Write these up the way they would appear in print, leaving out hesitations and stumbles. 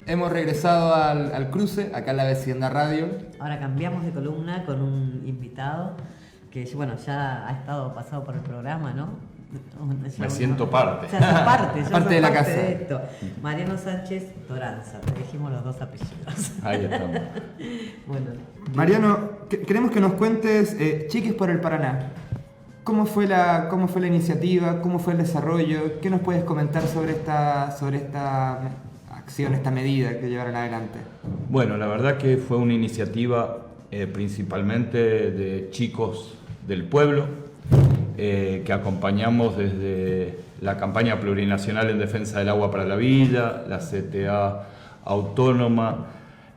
Hemos regresado al cruce, acá en la Vecindad Radio. Ahora cambiamos de columna con un invitado que, bueno, ya ha estado pasado por el programa, ¿no? Me siento parte. Ya sos parte, yo Parte soy de la parte casa. de esto. Mariano Sánchez Toranza, te dijimos los dos apellidos. Ahí estamos. Bueno, Mariano, queremos que nos cuentes Chiques por el Paraná. ¿Cómo fue la iniciativa? ¿Cómo fue el desarrollo? ¿Qué nos puedes comentar sobre esta acción, esta medida que llevaron adelante? Bueno, la verdad que fue una iniciativa principalmente de chicos del pueblo, que acompañamos desde la campaña plurinacional en defensa del agua para la vida, la CTA autónoma,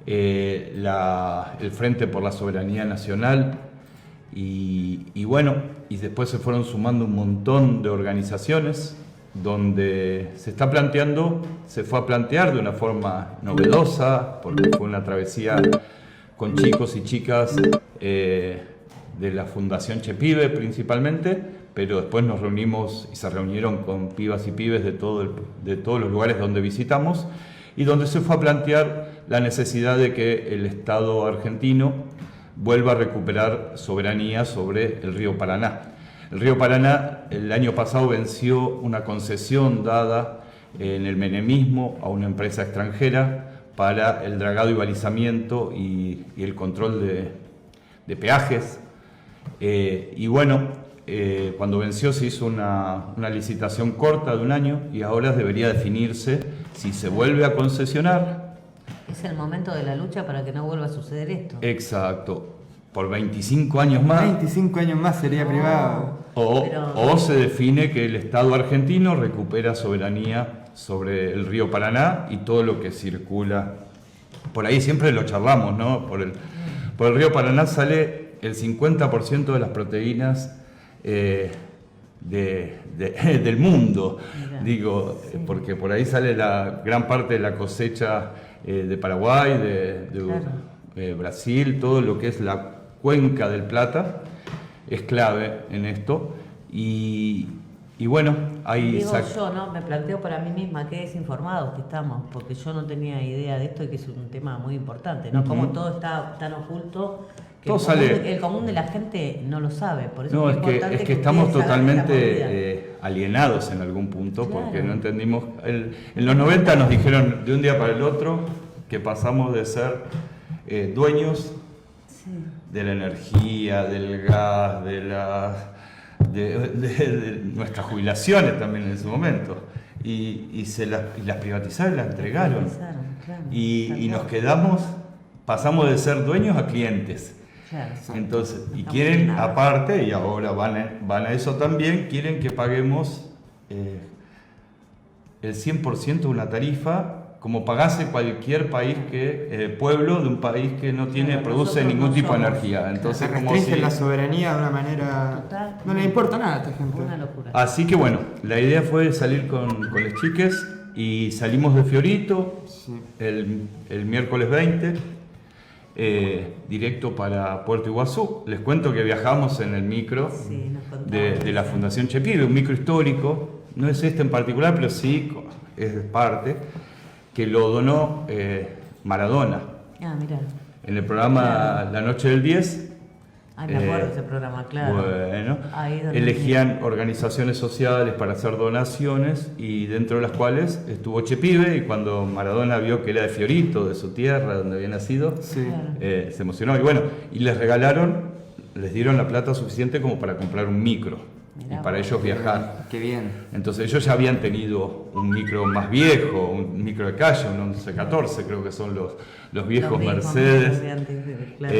el Frente por la Soberanía Nacional, y bueno, y después se fueron sumando un montón de organizaciones donde se fue a plantear de una forma novedosa, porque fue una travesía con chicos y chicas de la Fundación Chepibe principalmente, pero después nos reunimos y se reunieron con pibas y pibes de todos los lugares donde visitamos, y donde se fue a plantear la necesidad de que el Estado argentino vuelva a recuperar soberanía sobre el río Paraná. El río Paraná el año pasado venció una concesión dada en el menemismo a una empresa extranjera para el dragado y balizamiento y el control de peajes. Y bueno, cuando venció se hizo una licitación corta de un año, y ahora debería definirse si se vuelve a concesionar. es el momento de la lucha para que no vuelva a suceder esto. Exacto, por 25 años más. 25 años más sería privado. O se define que el Estado argentino recupera soberanía sobre el río Paraná y todo lo que circula. Por ahí siempre lo charlamos, ¿no? Por el río Paraná sale el 50% de las proteínas del mundo. Mira, Digo, sí. porque por ahí sale la gran parte de la cosecha de Paraguay, de Brasil, todo lo que es la cuenca del Plata es clave en esto. Y bueno, ahí Digo yo, ¿no? Me planteo para mí misma qué desinformados que estamos, porque yo no tenía idea de esto y que es un tema muy importante, ¿no? Como todo está tan oculto que Todo el común de la gente no lo sabe. Por eso No, es importante es que estamos ustedes hagan esta movida. totalmente alienados en algún punto, Claro. porque no entendimos. En los 90 nos dijeron de un día para el otro que pasamos de ser dueños Sí. de la energía, del gas, de nuestras jubilaciones también en ese momento. Y las privatizaron y las entregaron. Privatizaron, claro, Y nos exacto. pasamos de ser dueños a clientes. Claro. Entonces, y Estamos quieren en nada. aparte, y ahora van a eso también, quieren que paguemos el 100% de una tarifa, como pagase cualquier país pueblo de un país que no Claro, produce nosotros ningún no tipo de somos. energía. Entonces, Se como restringen si... la soberanía de una manera... Total. No le importa nada a esta gente. Una locura. Así que bueno, la idea fue salir con los chiques y salimos de Fiorito Sí. el miércoles 20. Directo para Puerto Iguazú. Les cuento que viajamos en el micro Sí, nos contaban. de la Fundación Chepibe, un micro histórico, no es este en particular, pero sí es parte, que lo donó Maradona. Ah, mirá. En el programa Claro. La Noche del 10, Ay, me acuerdo de ese programa, claro. bueno, Ahí donde- elegían organizaciones sociales para hacer donaciones, y dentro de las cuales estuvo Chepibe, y cuando Maradona vio que era de Fiorito, de su tierra, donde había nacido, Sí. Claro. se emocionó. Y bueno, y les dieron la plata suficiente como para comprar un micro Mirá y para vos. ellos viajar. Qué bien. Entonces ellos ya habían tenido un micro más viejo, un micro de calle, un 1114, creo que son los viejos Los mismos Mercedes. de antes, claro.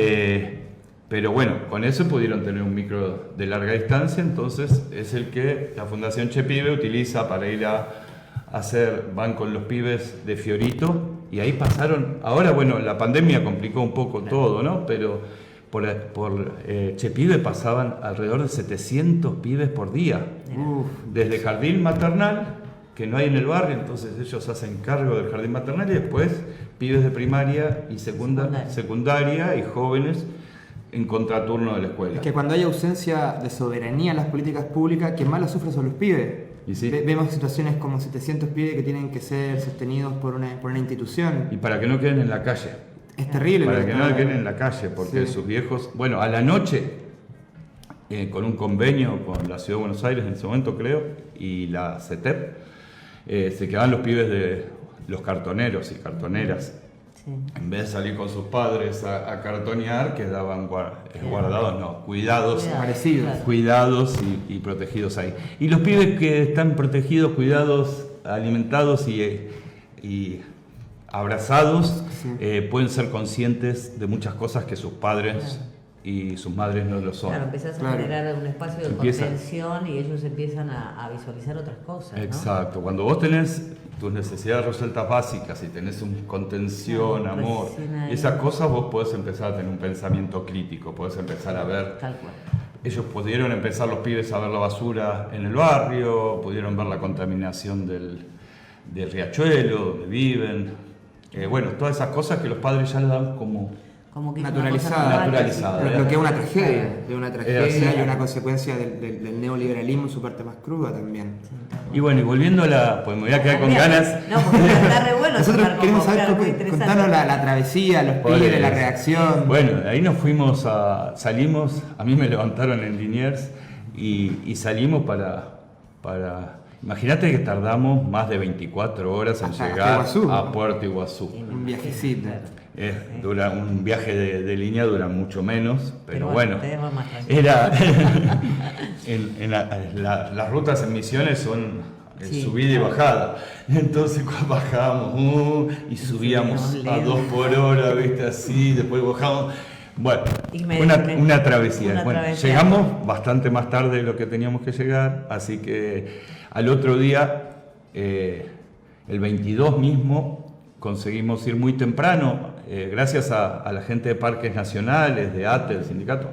Pero bueno, con eso pudieron tener un micro de larga distancia, entonces es el que la Fundación Chepibe utiliza para ir a van con los pibes de Fiorito, y ahí pasaron. Ahora bueno, la pandemia complicó un poco todo, ¿no? Pero por Chepibe pasaban alrededor de 700 pibes por día, Uf. desde jardín maternal, que no hay en el barrio, entonces ellos hacen cargo del jardín maternal, y después pibes de primaria y secundaria y jóvenes en contraturno de la escuela. Es que cuando hay ausencia de soberanía en las políticas públicas, quien más la sufre son los pibes. Y sí. Vemos situaciones como 700 pibes que tienen que ser sostenidos por una institución. Y para que no queden en la calle. Es terrible. Para lo que está- no queden en la calle, porque Sí. sus viejos... Bueno, a la noche, con un convenio con la Ciudad de Buenos Aires en ese momento, creo, y la CETEP, se quedaban los pibes de los cartoneros y cartoneras. Sí. En vez de salir con sus padres a cartonear, quedaban guardados, no, cuidados. Parecidos. Claro. Cuidados y protegidos ahí. Y los pibes que están protegidos, cuidados, alimentados y abrazados, Sí. pueden ser conscientes de muchas cosas que sus padres y sus madres no lo son. Claro, empezás a Claro. generar un espacio de Empieza- contención y ellos empiezan a visualizar otras cosas, ¿no? Exacto. Cuando vos tenés tus necesidades resueltas básicas y tenés contención, Claro, amor, recién ahí. esas cosas vos podés empezar a tener un pensamiento crítico, podés empezar a ver. Tal cual. Ellos pudieron empezar, los pibes, a ver la basura en el barrio, pudieron ver la contaminación del riachuelo donde viven. Bueno, todas esas cosas que los padres ya le dan como... Como que es una Naturalizada. cosa normal, Naturalizada, sí, Lo que es una claro. tragedia, de una tragedia así. y una consecuencia del neoliberalismo en su parte más cruda también. Y bueno, y volviendo a la... Pues me voy a quedar con También. ganas. No, porque está re bueno. Nosotros charlar con queremos vos, saber, claro, muy Coque, interesante. contanos la travesía, los pibes, la reacción. Bueno, ahí nos fuimos salimos, a mí me levantaron en Liniers y salimos para imagínate que tardamos más de 24 horas en Hasta llegar Iguazú. a Puerto Iguazú. Un viajecito. Dura un viaje de línea dura mucho menos, pero bueno, ustedes van más tranquilos. era las rutas en Misiones son Sí, subida y claro. bajada. Entonces cuando bajábamos y subíamos subíamos a 2 por hora, viste así, después bajábamos. Bueno, una travesía. Una Bueno, travesía. llegamos bastante más tarde de lo que teníamos que llegar, así que al otro día, el 22 mismo, conseguimos ir muy temprano, gracias a la gente de Parques Nacionales, de ATE, del sindicato,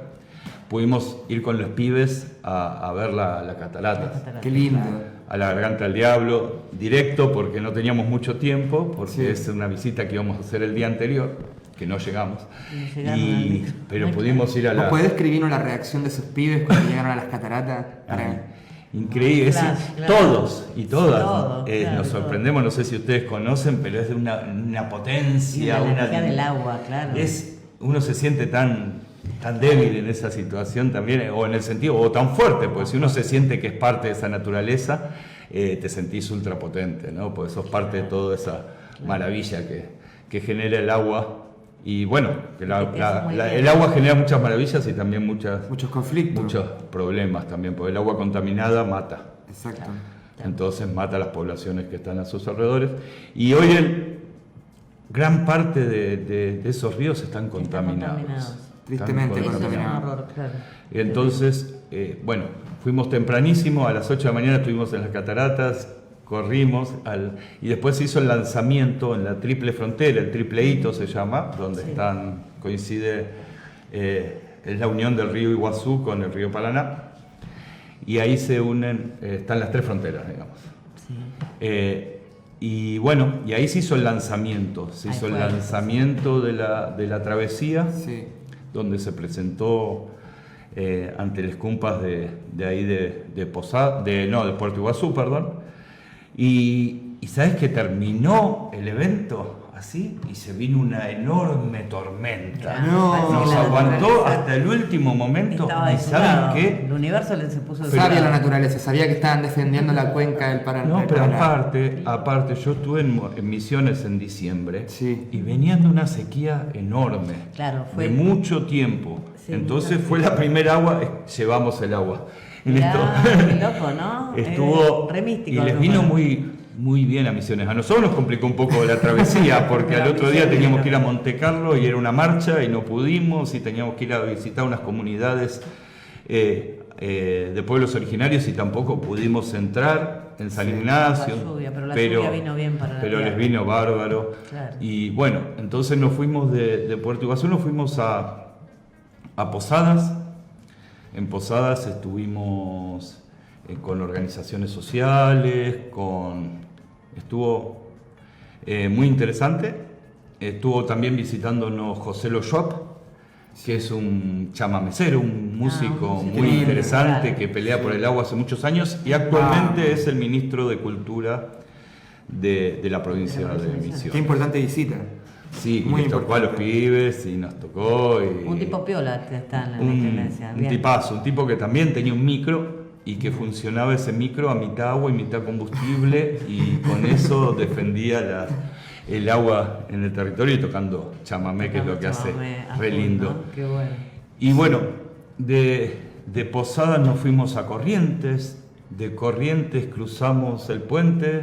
pudimos ir con los pibes a ver la catarata, Qué lindo. a la Garganta del Diablo, directo porque no teníamos mucho tiempo, porque Sí. es una visita que íbamos a hacer el día anterior, que no llegamos, No llegaron al micro. pero Ay, pudimos ir a ¿Vos la... podés describirnos la reacción de esos pibes cuando llegaron a las cataratas? Increíble, Claro. todos y todas. Todo, claro, nos todo. sorprendemos, no sé si ustedes conocen, pero es de una Y potencia. la energía del agua, claro. Uno se siente tan débil en esa situación también, o en el sentido, o tan fuerte, porque si uno se siente que es parte de esa naturaleza, te sentís ultrapotente, ¿no? Porque sos parte de toda esa maravilla que genera el agua. Y bueno, que Que te hace muy bien. el agua genera muchas maravillas y también Muchos conflictos. muchos problemas también, porque el agua contaminada mata. Exacto. Entonces mata a las poblaciones que están a sus alrededores. Y hoy gran parte de esos ríos están contaminados. Tristemente Eso es un contaminados. horror, claro. Entonces, bueno, fuimos tempranísimo, a las 8 de la mañana estuvimos en las cataratas, corrimos, y después se hizo el lanzamiento en la triple frontera, el triple hito se llama, donde Sí. coincide, es la unión del río Iguazú con el río Paraná, y ahí se unen, están las tres fronteras, digamos. Sí. Y bueno, y ahí se hizo el lanzamiento, Ahí fue. de la travesía, Sí. donde se presentó ante las cumpas de ahí de Puerto Iguazú, perdón. Y sabes que terminó el evento así y se vino una enorme tormenta. No. Nos la aguantó naturaleza hasta el último momento. Estaba ¿Y saben desnudo. qué? El universo se puso de Sabía lado. la naturaleza, sabía que estaban defendiendo la cuenca del Paraná. No, pero Paraná. aparte, yo estuve en Misiones en diciembre Sí. y venían de una sequía enorme, Claro, fue- de mucho tiempo. Sí, Entonces mucho fue la primera agua, llevamos el agua. En Mirá, esto. qué loco, ¿no? Estuvo Re místico, y les ¿no? vino muy bien a Misiones. A nosotros nos complicó un poco la travesía porque Pero al otro día Misiones teníamos no. que ir a Monte Carlo y era una marcha y no pudimos y teníamos que ir a visitar unas comunidades de pueblos originarios y tampoco pudimos entrar en San Sí, Ignacio. la lluvia, pero la lluvia vino bien para la pero les tierra. vino bárbaro. Claro. Y bueno, entonces nos fuimos de Puerto Iguazú, nos fuimos a Posadas. En Posadas estuvimos con organizaciones sociales, estuvo muy interesante. Estuvo también visitándonos José Lo Schwab, que es un chamamecero, un músico un muy músico interesante claro. que pelea por el agua hace muchos años y actualmente es el ministro de Cultura de la provincia de Qué Misiones. importante visita. Sí, Muy nos tocó a los importante. pibes y nos tocó. Y Un tipo piola que está en la un, intendencia. un Bien. tipazo, un tipo que también tenía un micro y que funcionaba ese micro a mitad agua y mitad combustible y con eso defendía el agua en el territorio y tocando chamamé, que es lo que hace Chamamé a re full, lindo. ¿no? Qué bueno. Y bueno, de Posadas nos fuimos a Corrientes, de Corrientes cruzamos el puente,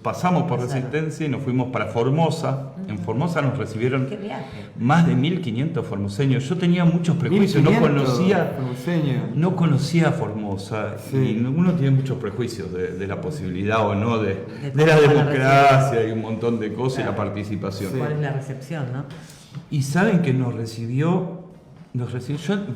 pasamos por Claro. Resistencia y nos fuimos para Formosa. En Formosa nos recibieron Qué viaje. más de 1500 formoseños. Yo tenía muchos prejuicios, no 1500 conocía, formoseños. no conocía Formosa. Sí. Y uno tiene muchos prejuicios de la posibilidad o no de cómo la van a democracia y un montón de cosas y la Claro. participación. Sí. ¿Cuál es la recepción, no? Y saben que nos recibió, yo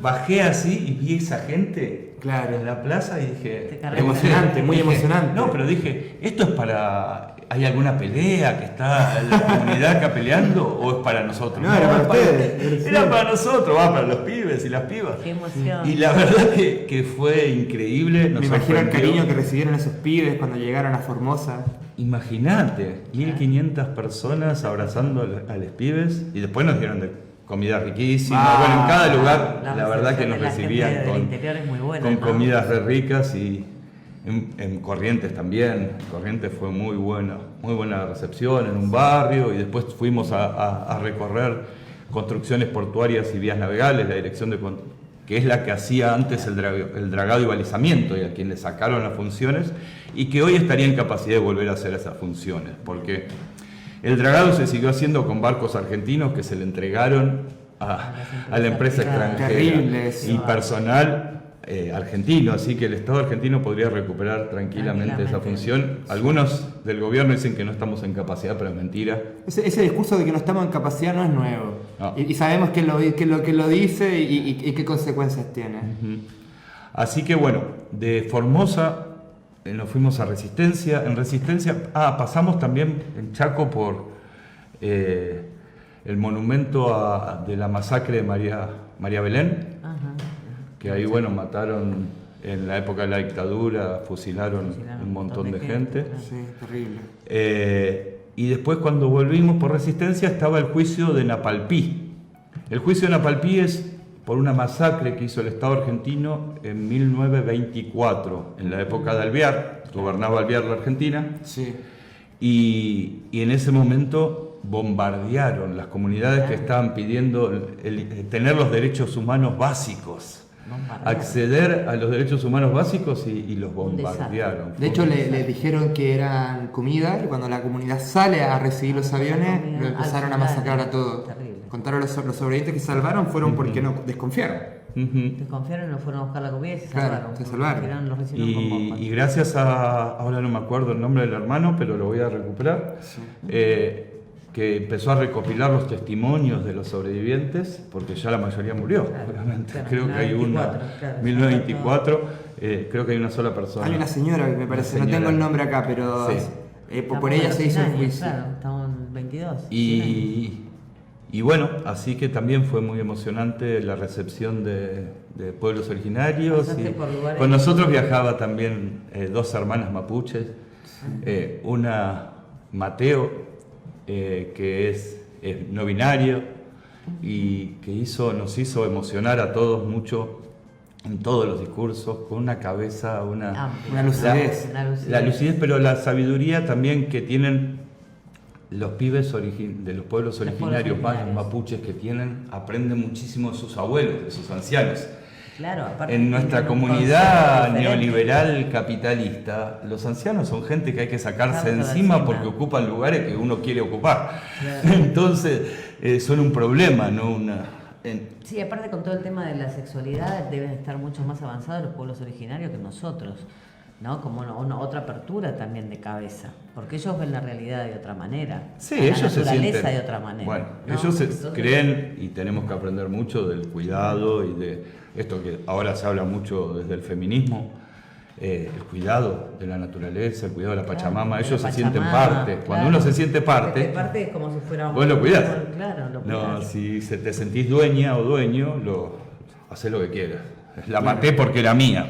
bajé así y vi esa gente Claro. en la plaza y Te dije, cargaste. Emocionante, muy dije, emocionante. No, pero dije, ¿esto es para, hay alguna pelea que está la comunidad acá peleando o es para nosotros? No, era para es ustedes. Era para nosotros, va, para los pibes y las pibas. Qué emoción. Y la verdad que fue increíble, nos Me imagino el sorprendió. cariño que recibieron esos pibes cuando llegaron a Formosa. Imagínate, 1500 personas abrazando a los pibes y después nos dieron de comida riquísima. Ah, Bueno, en cada lugar, la verdad que recepción nos de la gente recibían del con, interior es muy buena, con ¿no? comidas re ricas y en Corrientes también. Corrientes fue muy buena recepción en un barrio y después fuimos a recorrer construcciones portuarias y vías navegables, la dirección que es la que hacía antes el dragado y balizamiento y a quien le sacaron las funciones y que hoy estaría en capacidad de volver a hacer esas funciones, porque el dragado se siguió haciendo con barcos argentinos que se le entregaron a la empresa extranjera Terrible eso. y personal argentino, así que el Estado argentino podría recuperar tranquilamente esa función. Algunos del gobierno dicen que no estamos en capacidad, pero es mentira. Ese discurso de que no estamos en capacidad no es nuevo. No. Y sabemos quién lo dice y qué consecuencias tiene. Ujú. Así que bueno, de Formosa nos fuimos a Resistencia. En Resistencia, pasamos también en Chaco por el monumento de la masacre de María Belén, Ajá. que ahí bueno mataron en la época de la dictadura, fusilaron un montón de gente. claro. Sí, terrible. Y después cuando volvimos por Resistencia estaba el juicio de Napalpí. El juicio de Napalpí es por una masacre que hizo el Estado argentino en 1924, en la época de Alvear, gobernaba Alvear la Argentina, Sí. y en ese momento bombardearon las comunidades que estaban pidiendo tener los derechos humanos básicos. Bombardearon. Acceder a los derechos humanos básicos y los Un desastre. bombardearon. De hecho, le dijeron que eran comida y cuando la comunidad sale a recibir los aviones, Comida lo empezaron a al masacrar a soldado. todos. Terrible. Contaron los sobrevivientes que salvaron fueron porque no desconfiaron. Ujú. Desconfiaron y no fueron a buscar la comida y se Claro, salvaron. se salvaron. Al final los recibieron con bombas. Y gracias ahora no me acuerdo el nombre del hermano, pero lo voy a recuperar, que empezó a recopilar los testimonios de los sobrevivientes, porque ya la mayoría murió, Claro, obviamente. claro, Creo que hay 1924, claro, 1924, creo que hay una sola persona. Hay una señora que me parece, no señora. tengo el nombre acá, pero Sí. por ella se hizo el juicio. Claro, estamos en 22. 100 años. Y bueno, así que también fue muy emocionante la recepción de pueblos originarios. Pasaste Y por lugares- con nosotros viajaba también dos hermanas mapuches, una Mateo, que es no binario y que nos hizo emocionar a todos mucho en todos los discursos, con una cabeza, Amplia. Una lucidez. la lucidez, pero la sabiduría también que tienen los pibes de los pueblos Los pueblos originarios, más los originarios. mapuches que aprenden muchísimo de sus abuelos, de sus ancianos. Claro, aparte En nuestra tienen un comunidad concepto diferente. neoliberal capitalista, los ancianos son gente que hay que sacarse Sacarse de encima encima. porque ocupan lugares que uno quiere ocupar. Claro. Entonces, son un problema, no una... Sí, aparte con todo el tema de la sexualidad deben estar mucho más avanzados los pueblos originarios que nosotros, ¿no? Como otra apertura también de cabeza, porque ellos ven la realidad de otra manera, Sí, a la ellos se naturaleza sienten... de otra manera. Bueno, ¿no? ellos Entonces, creen y tenemos que aprender mucho del cuidado y de esto que ahora se habla mucho desde el feminismo, el cuidado de la naturaleza, el cuidado de la Pachamama, Claro, ellos de la se sienten Pachamama, parte. claro. Cuando uno se siente Parte parte, es como si fuera un... vos lo cuidás. Claro, lo no, cuidás. si te sentís dueña o dueño, hacés lo que quieras. La maté porque era mía,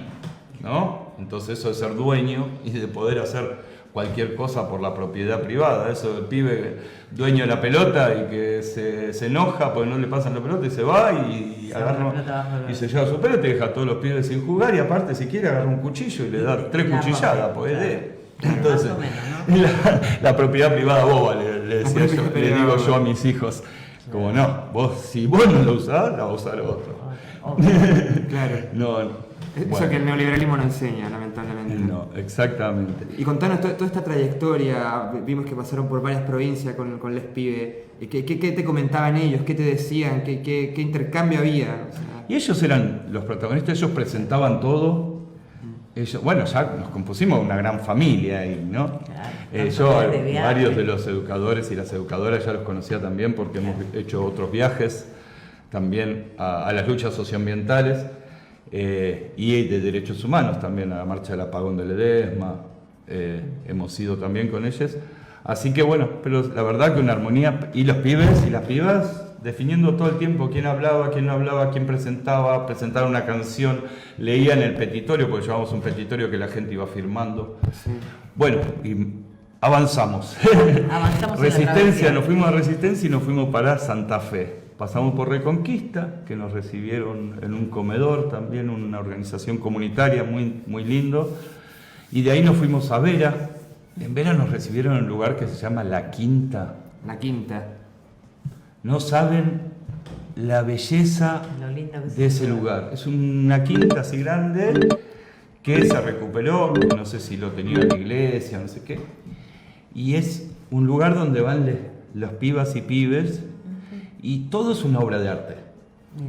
¿no? Entonces eso de ser dueño y de poder hacer cualquier cosa por la propiedad privada, eso del pibe dueño de la pelota y que se enoja porque no le pasan la pelota y se va y Se va la agarra pelota bajo el y se lleva su pelota y deja a todos los pibes sin jugar y aparte si quiere agarra un cuchillo y le da 3 La cuchilladas, rompe, pues claro. entonces Más o menos, la propiedad privada boba le decía yo, le digo yo a mis hijos, como no, si vos no lo usás, la va a usar otro. Claro. No, Eso bueno. que el neoliberalismo no enseña, lamentablemente. No, exactamente. Y contanos toda esta trayectoria, vimos que pasaron por varias provincias con Les Pibes. ¿Qué te comentaban ellos? ¿Qué te decían? ¿Qué intercambio había? O sea, Y ellos eran los protagonistas, ellos presentaban todo. Ellos, bueno, ya nos compusimos una gran familia ahí, ¿no? Claro, Yo de viaje. varios de los educadores y las educadoras ya los conocía también porque hemos hecho otros viajes también a las luchas socioambientales. Y de derechos humanos también, a la marcha del apagón de Ledesma, hemos ido también con ellos. Así que bueno, pero la verdad que una armonía, y los pibes y las pibas definiendo todo el tiempo quién hablaba, quién no hablaba, quién presentaba, presentaron una canción, leían el petitorio, porque llevamos un petitorio que la gente iba firmando. sí. Bueno, y avanzamos. Avanzamos en la Resistencia, travesía. nos fuimos a Resistencia y nos fuimos para Santa Fe. Pasamos por Reconquista, que nos recibieron en un comedor, también una organización comunitaria muy, muy lindo. Y de ahí nos fuimos a Vera. En Vera nos recibieron en un lugar que se llama La Quinta. La quinta. No saben la belleza Lo lindo que de ese lugar. Es una quinta así grande que se recuperó, no sé si lo tenía en la iglesia, no sé qué. Y es un lugar donde van los pibas y pibes y todo es una obra de arte.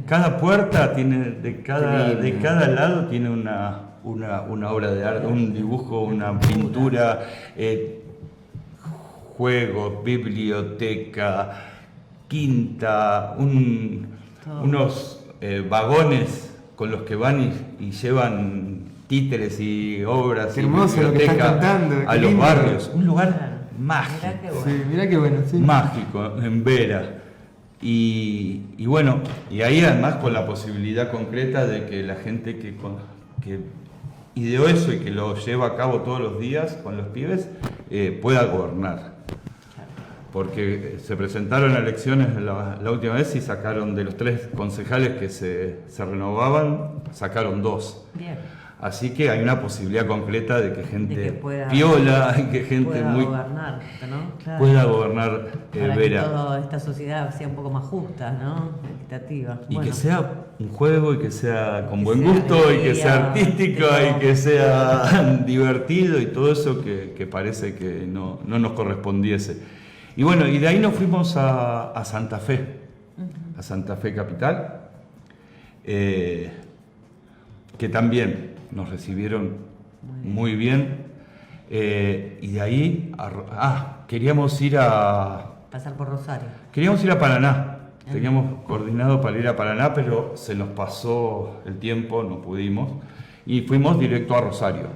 Cada puerta tiene, de cada lado tiene una obra de arte, un dibujo, una pintura, juegos, biblioteca, quinta, unos vagones con los que van y llevan títeres y obras Qué y hermoso lo que estás biblioteca contando, qué a los lindo. barrios. Un lugar Claro. mágico. Mirá qué bueno. Sí, mirá qué bueno, sí. Mágico, en Vera. Y bueno, y ahí además con la posibilidad concreta de que la gente que ideó eso y que lo lleva a cabo todos los días con los pibes pueda gobernar. Porque se presentaron a elecciones la última vez y sacaron de los 3 concejales que se renovaban, sacaron 2. Bien. Así que hay una posibilidad concreta de que gente De que pueda- piola y que gente pueda muy gobernar, ¿no? Claro. pueda gobernar Para Vera. que toda esta sociedad sea un poco más justa, ¿no? Equitativa. Y Bueno, que sea un juego y que sea con Que buen sea gusto y que alegría, sea artístico que y no- que sea divertido y todo eso que parece que no nos correspondiese. Y bueno, y de ahí nos fuimos a Santa Fe, a Santa Fe Capital, que también nos recibieron muy bien. Y de ahí, queríamos ir a pasar por Rosario. Paraná. Teníamos coordinado para ir a Paraná, pero se nos pasó el tiempo, no pudimos. Y fuimos directo a Rosario,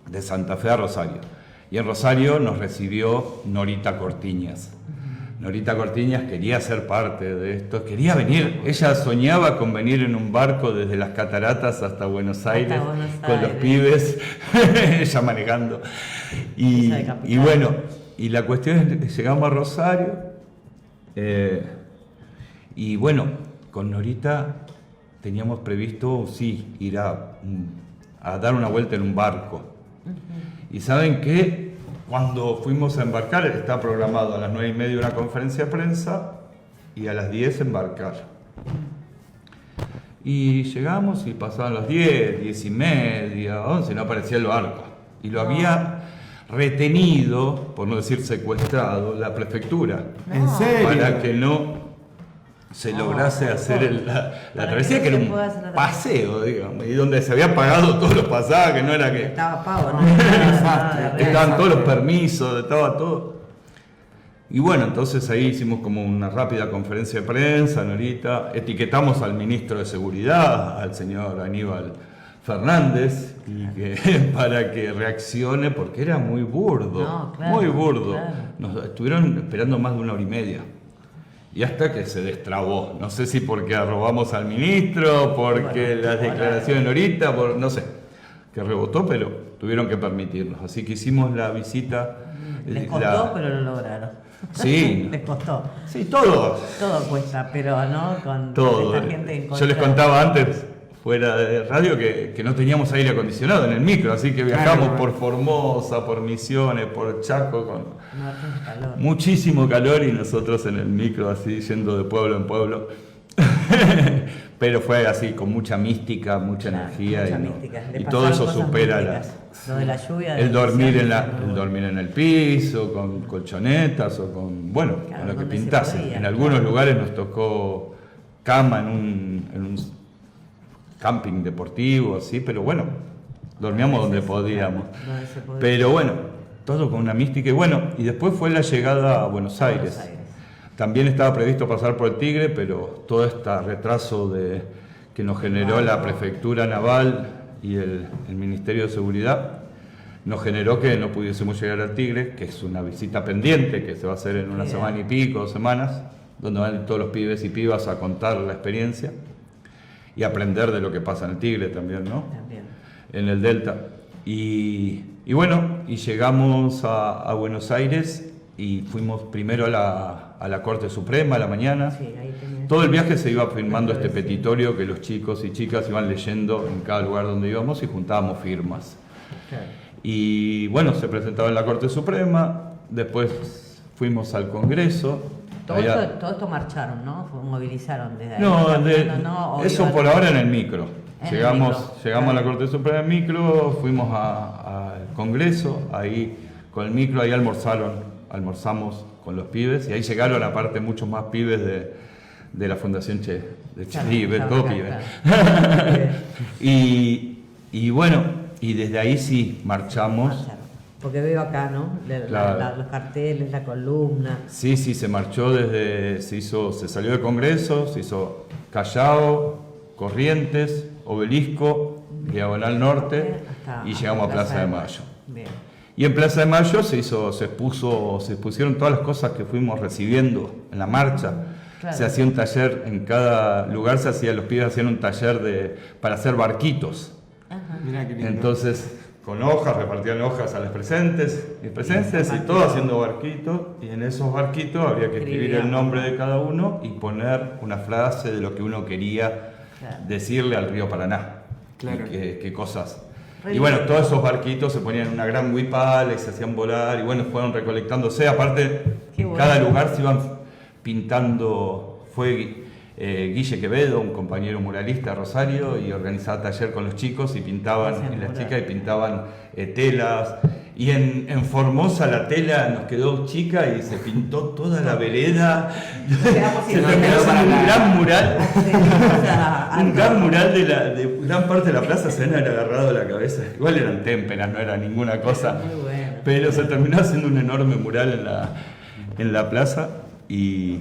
de Santa Fe a Rosario. Y en Rosario nos recibió Norita Cortiñas. Norita Cortiñas quería ser parte de esto, quería venir. Ella soñaba con venir en un barco desde las cataratas hasta Buenos Aires, Buenos con los Aires. pibes, ella manejando. Esa de capital. Y bueno, y la cuestión es que llegamos a Rosario. Y bueno, con Norita teníamos previsto, sí, ir a dar una vuelta en un barco. Y saben que cuando fuimos a embarcar, está programado a las 9:30 una conferencia de prensa y a las 10 embarcar. Y llegamos y pasaban las 10, 10:30, 11, no aparecía el barco. Y lo había retenido, por no decir secuestrado, la prefectura. ¿En serio? Para que no se lograse hacer la Para travesía, que que no era se pueda hacer un la travesía. paseo, digamos, y donde se habían pagado todos los pasajes, no era que Estaba pago, ¿no? Desastre. estaban todos los permisos, estaba todo. Y bueno, entonces ahí hicimos como una rápida conferencia de prensa, Norita, etiquetamos al ministro de Seguridad, al señor Aníbal Fernández y que, para que reaccione, porque era muy burdo, No, claro, muy burdo. claro. Nos estuvieron esperando más de 1 hora y media. Y hasta que se destrabó. No sé si porque arrobamos al ministro, porque Bueno, las declaraciones ahorita, no sé, que rebotó, pero tuvieron que permitirnos. Así que hicimos la visita. Les costó, pero lo lograron. Sí. Les costó. Sí, todo. Todo cuesta, pero no con Todo. esta gente en Yo contra. les contaba antes, fuera de radio, que no teníamos aire acondicionado en el micro, así que viajamos Claro. por Formosa, por Misiones, por Chaco, con No, hace calor. muchísimo calor y nosotros en el micro así yendo de pueblo en pueblo. Pero fue así, con mucha mística, mucha Claro, energía mucha y, mística. Le y todo pasaron eso cosas supera místicas. Lo de la lluvia. el dormir de en diciembre, el dormir en el piso, con colchonetas o con, bueno, Claro, con lo que donde se pintase. podía, En algunos claro. lugares nos tocó cama en un camping deportivo, así, pero bueno, dormíamos donde podíamos. Donde se podía. Pero bueno, todo con una mística. Y bueno, y después fue la llegada a Buenos Aires. Buenos Aires. También estaba previsto pasar por el Tigre, pero todo este retraso que nos generó la Prefectura Naval y el Ministerio de Seguridad nos generó que no pudiésemos llegar al Tigre, que es una visita pendiente que se va a hacer en una Bien. semana y pico, 2 semanas, donde van todos los pibes y pibas a contar la experiencia y aprender de lo que pasa en el Tigre también, ¿no? También. En el Delta. Y bueno, y llegamos a Buenos Aires y fuimos primero a la Corte Suprema a la mañana. Sí, ahí tenía. Todo el viaje se iba firmando este petitorio que los chicos y chicas iban leyendo en cada lugar donde íbamos y juntábamos firmas. Claro. Y bueno, se presentaba en la Corte Suprema, después fuimos al Congreso. Todo esto marcharon, ¿no? Movilizaron desde ahí. ¿O eso iban- por ahora en el micro. En el Llegamos micro. a la Corte Suprema en micro, fuimos al Congreso, ahí con el micro ahí almorzamos con los pibes y ahí llegaron aparte muchos más pibes de la Fundación Che, de Claro, Chile, claro, todo claro, pibes. claro. Y bueno, y desde ahí sí marchamos. Marcharon. Porque veo acá, ¿no? Claro. Los carteles, la columna. Sí, se marchó se salió del Congreso, se hizo Callao, Corrientes, Obelisco, Diagonal Norte Hasta y llegamos a Plaza de Mayo. Bien. Y en Plaza de Mayo se pusieron todas las cosas que fuimos recibiendo en la marcha. Claro. Se hacía un taller, en cada lugar los pibes hacían un taller para hacer barquitos. Ajá. Mirá qué lindo. Entonces, con hojas, repartían hojas a las presentes y todo haciendo barquitos. Y en esos barquitos habría que escribir el nombre de cada uno y poner una frase de lo que uno quería Claro. decirle al río Paraná. Claro. Y qué cosas. Re Y bueno, lindo. todos esos barquitos se ponían en una gran huipala y se hacían volar. Y bueno, fueron recolectándose. Aparte, Qué en bueno. cada lugar se iban pintando. Fue Guille Quevedo, un compañero muralista de Rosario, y organizaba taller con los chicos y pintaban, Hacían y las mural. chicas y pintaban telas. Y en Formosa la tela nos quedó chica y se pintó toda la vereda. Quedamos Se sin terminó nombre. haciendo un gran mural. Sí, o sea, Un algo. gran mural de gran parte de la plaza se habían agarrado la cabeza. Igual eran témperas, no era ninguna cosa. Muy bueno. Pero se terminó haciendo un enorme mural en la plaza. Y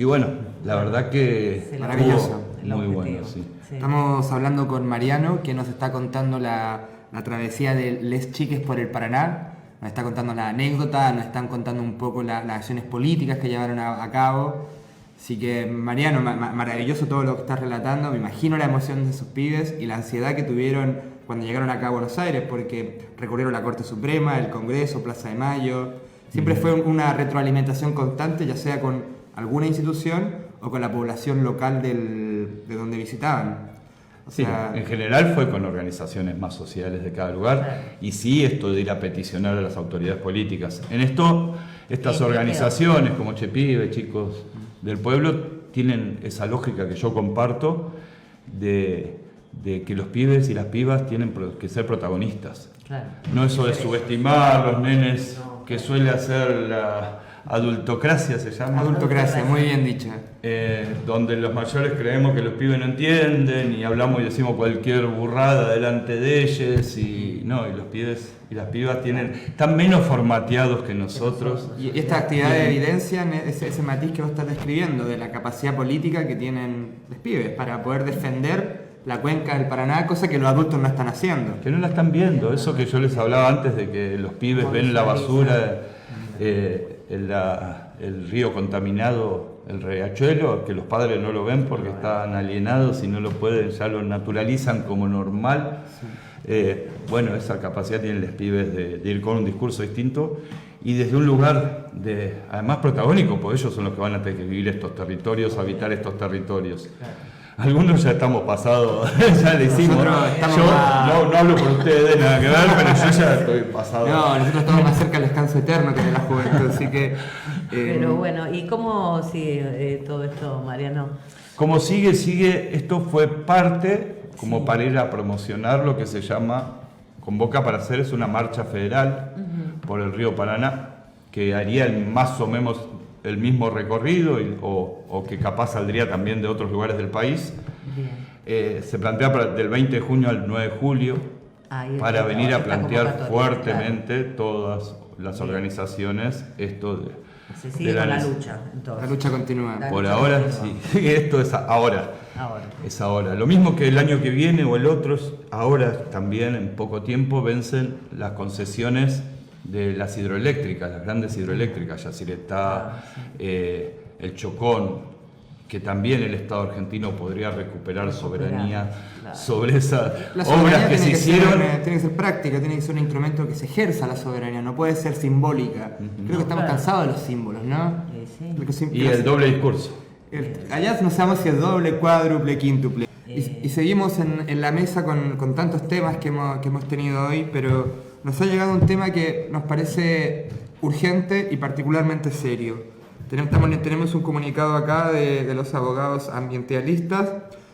bueno, la verdad que Se logró maravilloso. el Muy objetivo. bueno, sí. Sí. Estamos hablando con Mariano, que nos está contando la travesía de Les Chiques por el Paraná. Nos está contando la anécdota, nos están contando un poco las acciones políticas que llevaron a cabo. Así que, Mariano, maravilloso todo lo que estás relatando. Me imagino la emoción de esos pibes y la ansiedad que tuvieron cuando llegaron acá a Buenos Aires, porque recorrieron la Corte Suprema, el Congreso, Plaza de Mayo. Siempre fue una retroalimentación constante, ya sea con alguna institución o con la población local de donde visitaban. O Sí, sea, en general fue con organizaciones más sociales de cada lugar. Claro. Y sí, esto de ir a peticionar a las autoridades políticas. En estas ¿Y qué organizaciones como Chepibe, Chicos del Pueblo, tienen esa lógica que yo comparto de que los pibes y las pibas tienen que ser protagonistas. Claro. No eso de subestimar a los nenes No. que suele hacer la adultocracia, se llama. adultocracia, muy bien dicha. Donde los mayores creemos que los pibes no entienden y hablamos y decimos cualquier burrada delante de ellos y los pibes y las pibas están menos formateados que nosotros. Y esta actividad de evidencia ese matiz que vos estás describiendo, de la capacidad política que tienen los pibes para poder defender la cuenca del Paraná, cosa que los adultos no están haciendo. Que no la están viendo, eso que yo les hablaba antes de que los pibes ven la basura, el río contaminado, el riachuelo, que los padres no lo ven porque están alienados y no lo pueden, ya lo naturalizan como normal. Bueno, esa capacidad tienen los pibes de ir con un discurso distinto y desde un lugar además protagónico, porque ellos son los que van a tener que vivir estos territorios, habitar estos territorios. Algunos ya estamos pasados, ya le hicimos. Yo no hablo por ustedes, nada que ver, pero yo ya estoy pasado. No, nosotros estamos más cerca del descanso eterno que de la juventud, así que... Pero bueno, ¿y cómo sigue todo esto, Mariano? Como sigue, esto fue parte, como para ir a promocionar lo que se llama, convoca para hacer, es una marcha federal por el río Paraná, que haría más o menos el mismo recorrido o que capaz saldría también de otros lugares del país. Se plantea del 20 de junio al 9 de julio para venir a plantear fuertemente todas las organizaciones esto de... Se sigue con la lucha, entonces. La lucha continúa. Por ahora sí, esto es ahora. Es ahora. Lo mismo que el año que viene o el otro, ahora también en poco tiempo vencen las concesiones de las hidroeléctricas, las grandes hidroeléctricas, Yacyretá, el Chocón, que también el Estado argentino podría recuperar soberanía sobre esas obras que se hicieron. Tiene que ser práctica, tiene que ser un instrumento que se ejerza la soberanía, no puede ser simbólica. Creo que estamos cansados de los símbolos, ¿no? Y el doble discurso. Allá no sabemos si es doble, cuádruple, quíntuple. Y seguimos en la mesa con tantos temas que hemos tenido hoy, pero nos ha llegado un tema que nos parece urgente y particularmente serio. Tenemos un comunicado acá de los abogados ambientalistas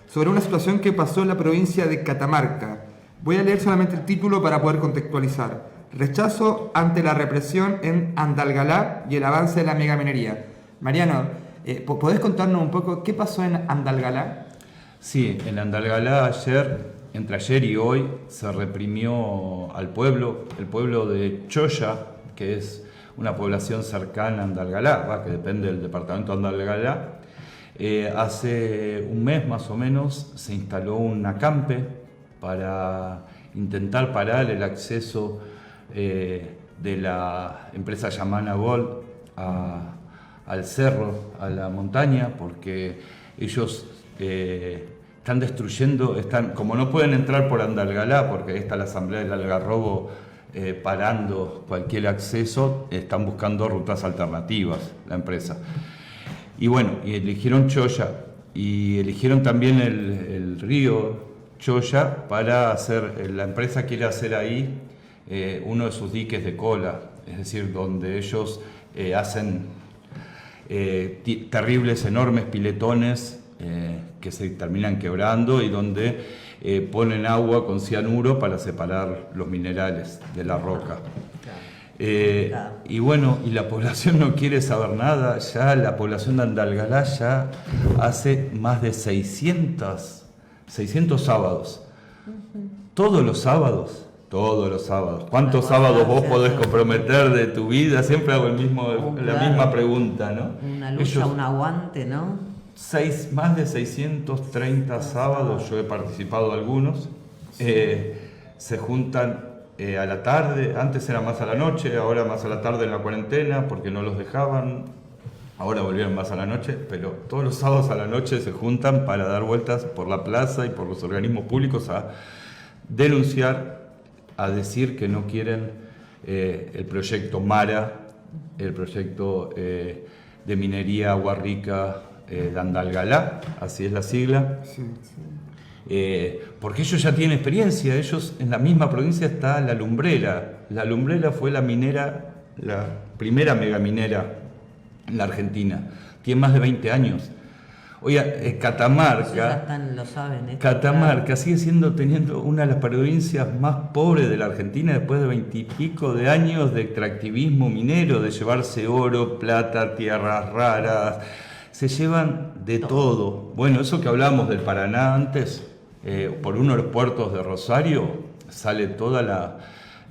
sobre una situación que pasó en la provincia de Catamarca. Voy a leer solamente el título para poder contextualizar. Rechazo ante la represión en Andalgalá y el avance de la megaminería. Mariano, ¿podés contarnos un poco qué pasó en Andalgalá? Sí, en Andalgalá entre ayer y hoy, se reprimió al pueblo, el pueblo de Choya, que es una población cercana a Andalgalá, que depende del departamento de Andalgalá. Hace un mes más o menos se instaló un acampe para intentar parar el acceso de la empresa Yamana Gold al cerro, a la montaña, porque ellos están destruyendo, como no pueden entrar por Andalgalá, porque ahí está la asamblea del Algarrobo parando cualquier acceso, están buscando rutas alternativas, la empresa. Y bueno, y eligieron Choya, y eligieron también el río Choya para hacer, la empresa quiere hacer ahí uno de sus diques de cola, es decir, donde ellos hacen terribles, enormes piletones que se terminan quebrando y donde ponen agua con cianuro para separar los minerales de la roca. Y bueno, y la población no quiere saber nada, ya la población de Andalgalá ya hace más de 600 sábados. Todos los sábados. ¿Cuántos sábados vos podés comprometer de tu vida? Siempre hago la misma pregunta, ¿no? Una lucha, un aguante, ¿no? Más de 630 sábados, yo he participado de algunos, se juntan a la tarde, antes era más a la noche, ahora más a la tarde en la cuarentena porque no los dejaban, ahora volvieron más a la noche, pero todos los sábados a la noche se juntan para dar vueltas por la plaza y por los organismos públicos a denunciar, a decir que no quieren el proyecto MARA, el proyecto de minería Agua Rica de Andalgalá, así es la sigla. Sí. Porque ellos ya tienen experiencia, ellos en la misma provincia está La Lumbrera. La Lumbrera fue la primera megaminera en la Argentina, tiene más de 20 años. Oiga, Catamarca, Catamarca sigue teniendo una de las provincias más pobres de la Argentina después de 20 y pico de años de extractivismo minero, de llevarse oro, plata, tierras raras, se llevan de todo. Bueno, eso que hablábamos del Paraná antes, por uno de los puertos de Rosario sale todos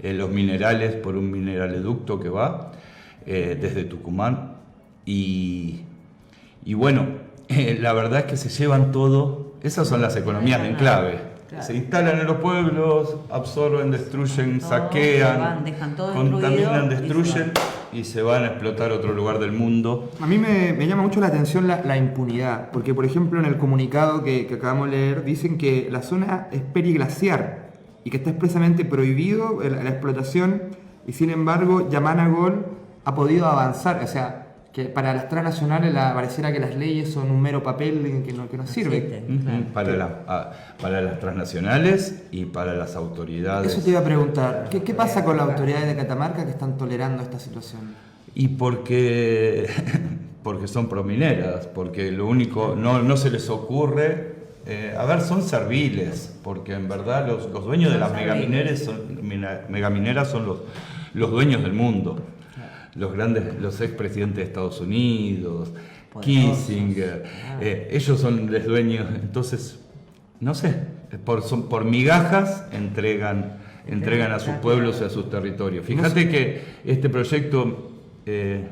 los minerales por un mineraleducto que va desde Tucumán y bueno, la verdad es que se llevan todo Esas son las economías de enclave. Claro. Se instalan en los pueblos, absorben, destruyen, Todo, saquean, dejan todo contaminan, destruido destruyen y se van a explotar a otro lugar del mundo. A mí me llama mucho la atención la impunidad, porque por ejemplo en el comunicado que acabamos de leer dicen que la zona es periglaciar y que está expresamente prohibido la explotación y sin embargo Yamanagol ha podido avanzar, o sea, que para las transnacionales pareciera que las leyes son un mero papel que no sirve. Existen, claro. Para las transnacionales y para las autoridades. Eso te iba a preguntar, ¿qué pasa con las autoridades de Catamarca que están tolerando esta situación? Y porque son promineras, porque lo único, no se les ocurre, son serviles, porque en verdad los dueños de las megamineras son los dueños del mundo. Los expresidentes de Estados Unidos, Kissinger, ellos son los dueños, entonces, no sé, por migajas entregan a sus pueblos y a sus territorios. Fíjate que este proyecto,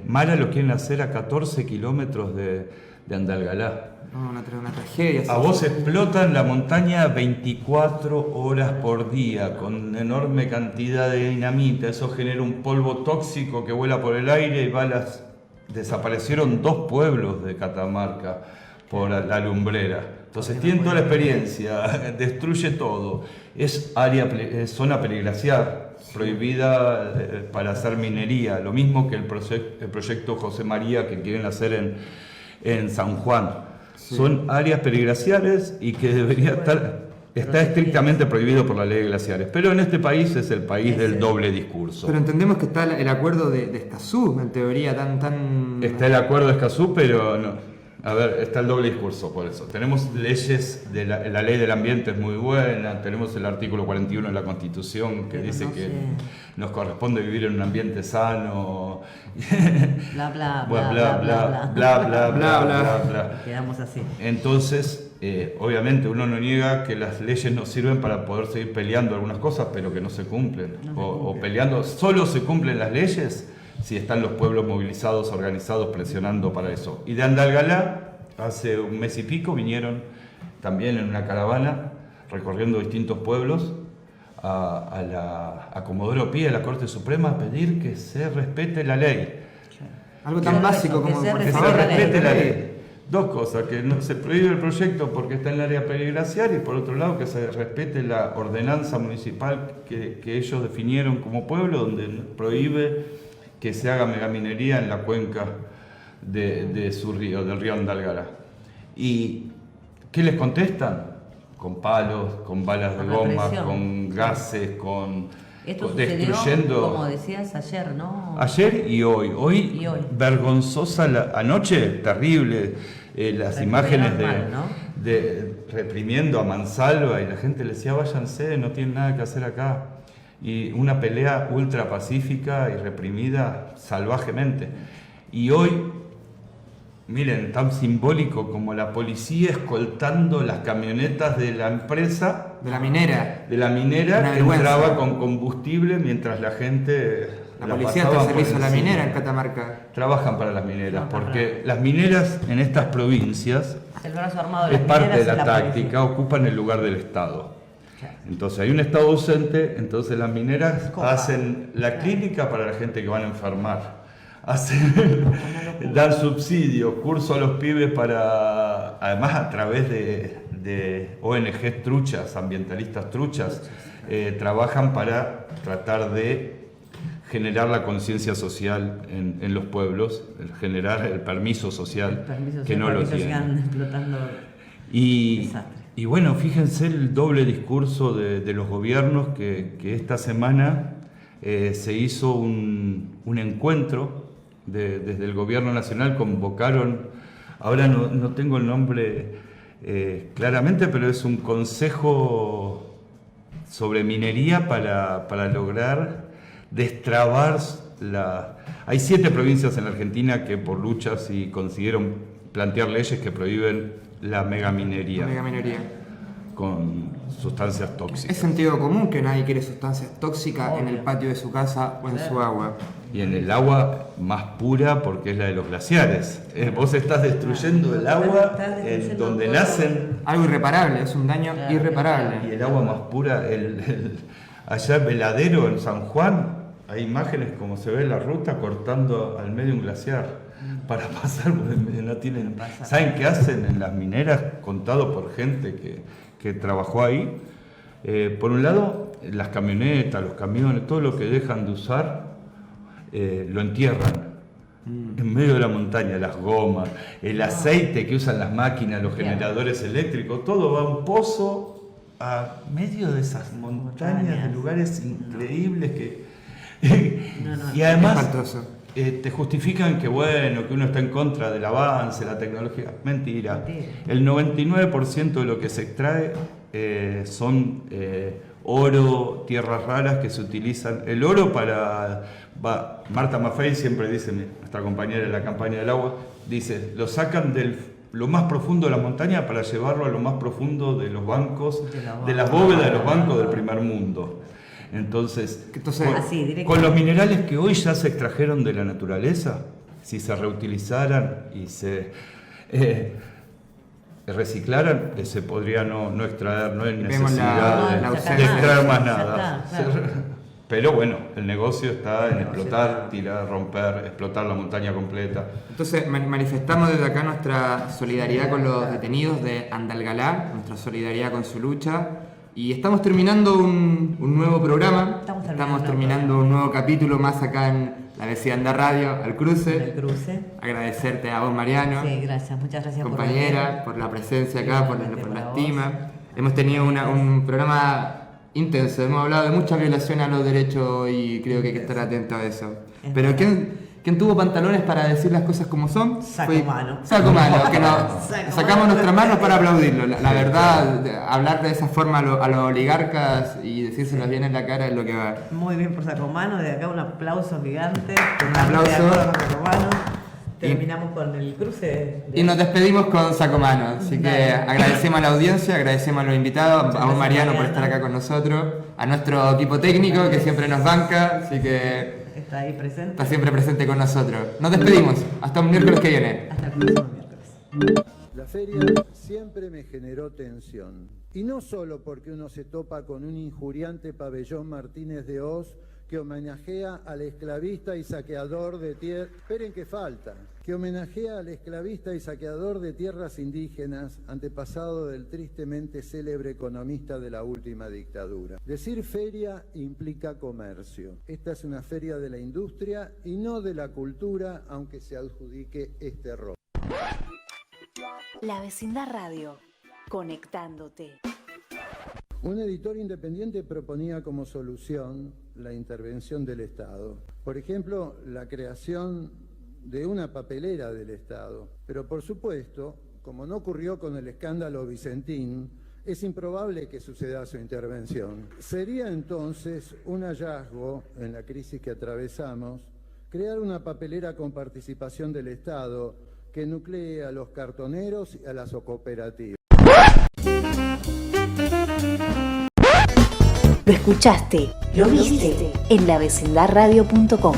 Mara lo quieren hacer a 14 kilómetros de Andalgalá. No, una tragedia. A vos explotan la montaña 24 horas por día con enorme cantidad de dinamita. Eso genera un polvo tóxico que vuela por el aire y balas. Desaparecieron 2 pueblos de Catamarca por la lumbrera. Entonces tienen toda la experiencia, destruye todo. Es zona periglaciar, prohibida para hacer minería. Lo mismo que el proyecto José María que quieren hacer en San Juan. Sí. Son áreas periglaciares y que debería está estrictamente prohibido por la ley de glaciares. Pero en este país es el país del doble discurso. Pero entendemos que está el acuerdo de Escazú, en teoría, tan... Está el acuerdo de Escazú, pero no. A ver, está el doble discurso por eso. Tenemos leyes, la ley del ambiente es muy buena, tenemos el artículo 41 de la Constitución que dice que nos corresponde vivir en un ambiente sano. Bla, bla, bla. Quedamos así. Entonces, obviamente uno no niega que las leyes nos sirven para poder seguir peleando algunas cosas, pero que no se cumplen. O peleando, solo se cumplen las leyes si están los pueblos movilizados, organizados, presionando para eso. Y de Andalgalá, hace un mes y pico, vinieron también en una caravana, recorriendo distintos pueblos, a Comodoro Pi, a la Corte Suprema, a pedir que se respete la ley. Algo tan básico como que se respete la ley. 2 cosas, que no se prohíbe el proyecto porque está en el área periglaciar y por otro lado que se respete la ordenanza municipal que ellos definieron como pueblo, donde prohíbe que se haga megaminería en la cuenca de su río, del río Andalgalá. ¿Y qué les contestan? Con palos, con balas de goma, con gases, Esto destruyendo. Como decías ayer, ¿no? Ayer y hoy. Hoy. Vergonzosa, anoche terrible, las imágenes de reprimiendo a mansalva y la gente le decía váyanse, no tienen nada que hacer acá. Y una pelea ultra pacífica y reprimida salvajemente. Y hoy, miren, tan simbólico como la policía escoltando las camionetas de la empresa. De la minera. De la minera que entraba con combustible mientras la gente... La policía está al servicio de la minera en Catamarca. Trabajan para las mineras, porque las mineras en estas provincias, el brazo armado de es las parte de mineras la táctica, ocupan el lugar del Estado. Entonces hay un Estado ausente, entonces las mineras hacen la clínica para la gente que van a enfermar, dan subsidios, cursos a los pibes además a través de ONGs truchas, ambientalistas truchas, trabajan para tratar de generar la conciencia social en los pueblos, generar el permiso social, que no lo tienen. Y bueno, fíjense el doble discurso de los gobiernos que esta semana se hizo un encuentro desde el gobierno nacional, convocaron, ahora no tengo el nombre claramente, pero es un consejo sobre minería para lograr destrabar Hay 7 provincias en la Argentina que por luchas y consiguieron plantear leyes que prohíben la megaminería. con sustancias Es tóxicas. sentido común que nadie quiere sustancias tóxicas en el patio de su casa o en su agua. Y en el agua más pura porque es la de los glaciares. Vos estás destruyendo el agua Estás en destruyendo donde todo. nacen. Algo irreparable, es un daño Claro, Y irreparable. el agua más pura, allá en Veladero, en San Juan, hay imágenes como se ve la ruta cortando al medio un glaciar para pasar, porque no tienen. ¿Saben qué hacen en las mineras? Contado por gente que trabajó ahí. Por un lado, las camionetas, los camiones, todo lo que dejan de usar, lo entierran. En medio de la montaña, las gomas, el aceite que usan las máquinas, los generadores eléctricos, todo va a un pozo a medio de esas montañas, de lugares increíbles que... Y además Espantoso. te justifican que bueno, que uno está en contra del avance, la tecnología. Mentira. El 99% de lo que se extrae son oro, tierras raras que se utilizan. El oro para... Marta Maffei siempre dice, nuestra compañera en la campaña del agua, dice, lo sacan lo más profundo de la montaña para llevarlo a lo más profundo de los bancos, de las bóvedas de los bancos del primer mundo. Entonces, con los minerales que hoy ya se extrajeron de la naturaleza, si se reutilizaran y se reciclaran, se podría no extraer, no hay necesidad de extraer más nada. Pero bueno, el negocio está en explotar, tirar, romper, explotar la montaña completa. Entonces manifestamos desde acá nuestra solidaridad con los detenidos de Andalgalá, nuestra solidaridad con su lucha. Y estamos terminando un nuevo programa, estamos terminando un nuevo capítulo más acá en la Vecindad Radio, al cruce. El cruce. Agradecerte a vos, Mariano. Sí, gracias, muchas gracias compañera, por la presencia acá, por la vos. estima. Hemos tenido un programa intenso, hemos hablado de mucha violación a los derechos y creo que hay que estar atento a eso. Pero ¿quién tuvo pantalones para decir las cosas como son? Sacomano. Sacomano, que sacamos nuestras manos para aplaudirlo. La verdad, hablar de esa forma a los oligarcas y decírselos bien en la cara es lo que va. Muy bien por Sacomano, de acá un aplauso gigante. Un aplauso. Terminamos con el cruce. Y nos despedimos con Sacomano, así que agradecemos a la audiencia, agradecemos a los invitados, a vos Mariano por estar acá con nosotros, a nuestro equipo técnico que siempre nos banca, así que está ahí presente. Está siempre presente con nosotros. Nos despedimos, hasta un miércoles que viene. Hasta el próximo miércoles. La feria siempre me generó tensión, y no solo porque uno se topa con un injuriante pabellón Martínez de Hoz que homenajea al esclavista y saqueador de tierras. Esperen que falta. Que homenajea al esclavista y saqueador de tierras indígenas, antepasado del tristemente célebre economista de la última dictadura. Decir feria implica comercio. Esta es una feria de la industria y no de la cultura, aunque se adjudique este rol. La Vecindad Radio, conectándote. Un editor independiente proponía como solución la intervención del Estado. Por ejemplo, la creación de una papelera del Estado. Pero por supuesto, como no ocurrió con el escándalo Vicentín, es improbable que suceda su intervención. Sería entonces un hallazgo en la crisis que atravesamos crear una papelera con participación del Estado que nuclee a los cartoneros y a las cooperativas. Lo escuchaste, lo viste en lavecindadradio.com.